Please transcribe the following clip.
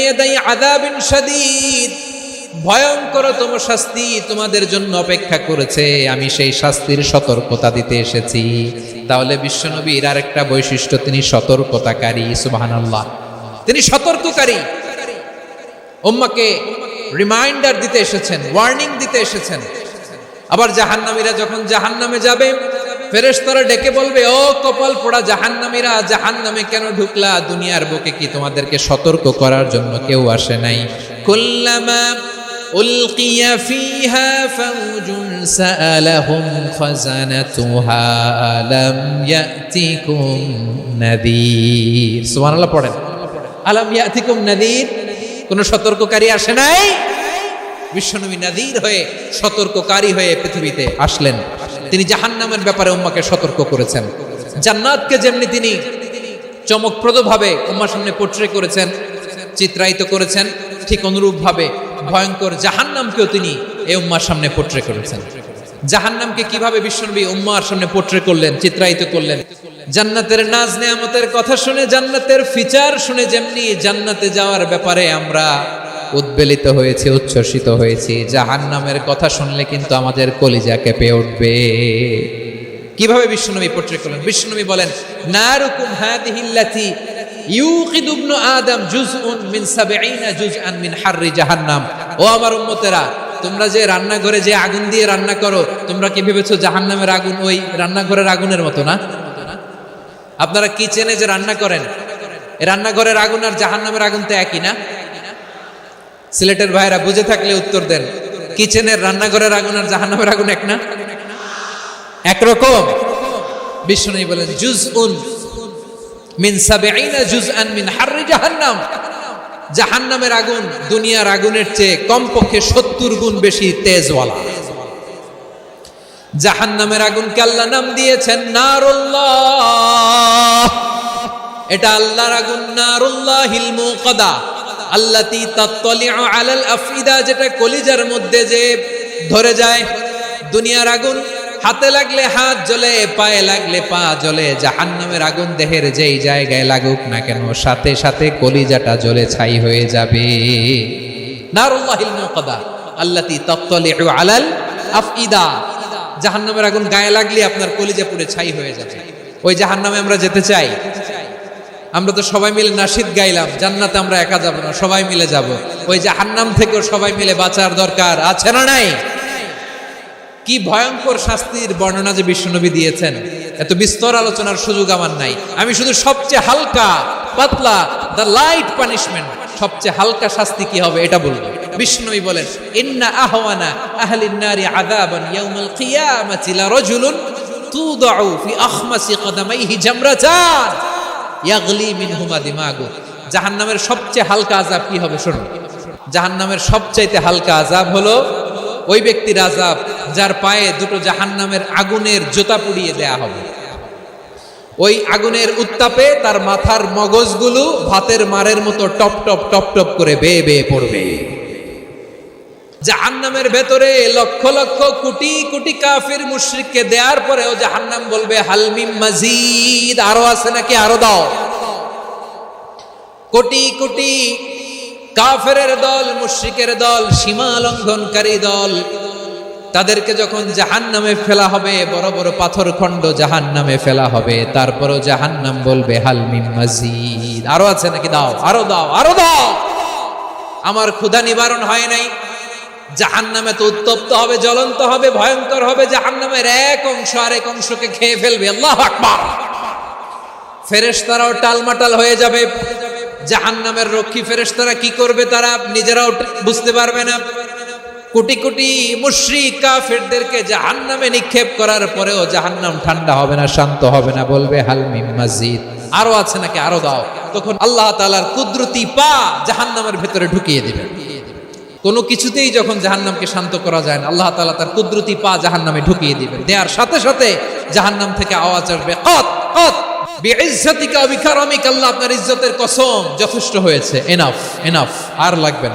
ইয়াদাই আযাবিন শাদীদ, ভয়ঙ্করতম শাস্তি তোমাদের জন্য অপেক্ষা করেছে, আমি সেই শাস্তির সতর্কতা দিতে এসেছি। তাহলে বিশ্বনবীর আরেকটা বৈশিষ্ট্য, তিনি সতর্কতাকারী। সুবহানাল্লাহ, তিনি সতর্ককারী। উম্মাহকে রিমাইন্ডার দিতে এসেছেন, ওয়ার্নিং দিতে এসেছেন। আবার জাহান্নামীরা যখন জাহান্নামে যাবে, ফেরেশতারা ডেকে বলবে, ও কপাল পোড়া জাহান্নামীরা, জাহান্নামে কেন ঢুকলা? দুনিয়ার বুকে কি তোমাদেরকে সতর্ক করার জন্য কেউ আসে নাই? কুল্লামা উলকিয়া ফিহা ফাউজুন সাআলাহুম খাযানাতুহা আলাম ইয়াতিকুম নাযীর। সুবহানাল্লাহ পড়েন, আলাম ইয়াতিকুম নাযীর, কোন সতর্ককারী আসে নাই? বিশ্বনবী নাযীর হয়ে, সতর্ককারী হয়ে পৃথিবীতে আসলেন। তিনি জাহান্নামের ব্যাপারে উম্মাহকে সতর্ক করেছেন। জান্নাতকে যেমনি তিনি চমকপ্রদভাবে উম্মার সামনে পোট্রে করেছেন, চিত্রায়িত করেছেন, ঠিক অনুরূপভাবে ভয়ঙ্কর জাহান্নামকেও তিনি এই উম্মার সামনে পোট্রে করেছেন। জাহান্নামকে কিভাবে বিশ্বনবী উম্মার সামনে পোট্রে করলেন, চিত্রায়িত করলেন? জান্নাতের নাজ নেয়ামতের কথা শুনে, জান্নাতের ফিচার শুনে যেমনি জান্নাতে যাওয়ার ব্যাপারে আমরা উদ্বেলিত হয়েছি, উচ্ছ্বসিত হয়েছি, জাহান্নামের কথা শুনলে কিন্তু আমাদের কলিজা কেঁপে উঠবে। কিভাবে বিশ্বনবী পোট্রে করলেন? বিশ্বনবী বলেন, নারুকুম হাদিহিল্লাতি ইউকিদু ইবনু আদম জুজউন মিন 70 জুজআন মিন হাররি জাহান্নাম। ও আমার উম্মতেরা, তোমরা যে রান্নাঘরে যে আগুন দিয়ে রান্না করো, তোমরা কি ভেবেছো জাহান্নামের আগুন ওই রান্নাঘরের আগুনের মতো না? আপনারা কিচেনে যে রান্না করেন, এই রান্নাঘরের আগুন আর জাহান্নামের আগুন তো একই না? সিলেটের ভাইরা বুঝে থাকলে উত্তর দেন, কিচেনের রান্নাঘরের আগুন আর জাহান্নামের আগুন এক না? একরকম। বিশ্বনবী বলেন, জুজউন মিন 70 জুজআন মিন হাররি জাহান্নাম। জাহান্নামের আগুন দুনিয়ার আগুনের চেয়ে কমপক্ষে 70 গুণ বেশি তেজওয়ালা। জাহান্নামের আগুনকে আল্লাহ নাম দিয়েছেন নারুল্লাহ। এটা আল্লাহর আগুন, নারুল্লাহিল মুকাদা আল্লাতী তাত্তালিউ আলাল আফইদা, যেটা কলিজার মধ্যে যে ধরে যায়। দুনিয়ার আগুন হাতে লাগলে হাত জ্বলে, পায়ে লাগলে পা জ্বলে। জাহান্নামের আগুন দেহের যেই জায়গায় লাগুক না কেন, সাথে সাথে কলিজাটা জ্বলে ছাই হয়ে যাবে। নারুল্লাহিল মুকাদা আল্লাতী তাত্তালিউ আলাল আফইদা। জাহান্নামের আগুন গায়ে লাগলে আপনার কলিজা পুড়ে ছাই হয়ে যাবে। ওই জাহান্নামে আমরা যেতে চাই? আমরা তো সবাই মিলে নাশিদ গাইলাম, জান্নাতে আমরা একা যাব না, সবাই মিলে যাব। ওই জাহান্নাম থেকেও সবাই মিলে বাঁচার দরকার আছে না নাই? কি ভয়ঙ্কর শাস্তির বর্ণনা যে বিশ্বনবী দিয়েছেন, এত বিস্তর আলোচনার সুযোগ আমার নাই। আমি শুধু সবচেয়ে হালকা পাতলা, দ্য লাইট পানিশমেন্ট, সবচেয়ে হালকা শাস্তি কি হবে এটা বলবো। বিশ্বনবী বলেন, ইন্না আহওয়ানা আহলিন নারি আযাবান ইয়াউমাল কিয়ামাতি লারাজুলুন তুদাউ ফি আখমাসি কদামাইহি জামরাতান ইয়াগলি মিনহুমা দিমাগু। জাহান্নামের সবচেয়ে হালকা আযাব কি হবে শুনুন। জাহান্নামের সবচাইতে হালকা আযাব হলো ওই ব্যক্তির আযাব যার পায়ে দুটো জাহান্নামের আগুনের জোতা পুড়িয়ে দেয়া হবে। ওই আগুনের উত্তাপে তার মাথার মগজগুলো ভাতের মারের মতো টপ টপ টপ টপ করে বেয়ে বেয়ে পড়বে। জাহান্নামের ভেতরে লক্ষ লক্ষ কোটি কোটি কাফির মুশরিককে দেওয়ার পরেও জাহান্নাম বলবে, হাল মিন মাজিদ, আরো আছে নাকি, আরো দাও। কোটি কোটি কাফেরের দল, মুশরিকের দল, সীমা লঙ্ঘনকারী দল, তাদেরকে যখন জাহান্নামে ফেলা হবে, বড় বড় পাথর খণ্ড জাহান্নামে ফেলা হবে, তারপরও জাহান্নাম বলবে, হাল মিন মাজিদ, আরো আছে নাকি, দাও, আরো দাও, আরো দাও। আমার ক্ষুধা নিবারণ হয় নাই। জাহান্নামে তো উত্তপ্ত হবে, জ্বলন্ত হবে, ভয়ঙ্কর হবে। জাহান্নামের এক অংশ আরেক অংশকে খেয়ে ফেলবে। আল্লাহু আকবার। ফেরেশতারাও টালমাটাল হয়ে যাবে। জাহান্নামের রক্ষী ফেরেশতারা কি করবে তারা নিজেরাও বুঝতে পারবে না। কোটি কোটি মুশরিক কাফেরদেরকে জাহান্নামে নিক্ষেপ করার পরেও জাহান্নাম ঠান্ডা হবে না, শান্ত হবে না, বলবে হাল মিন মাজিদ, আরো আছে নাকি, আরো দাও। তখন আল্লাহ তাআলার কুদরতি পা জাহান্নামের ভেতরে ঢুকিয়ে দিবেন। কোনো কিছুতেই যখন জাহান্নামকে শান্ত করা যায় না, আল্লাহ তাআলা তার কুদরতি পা জাহান্নামে ঢুকিয়ে দিবেন। দেওয়ার সাথে সাথে জাহান্নাম থেকে আওয়াজ আসবে, কত কত বিইজ্জাতিকা ওয়া বিকারামিকা, আল্লাহ আপনার ইজ্জতের কসম, যথেষ্ট হয়েছে, এনাফ এনাফ, আর লাগবে না।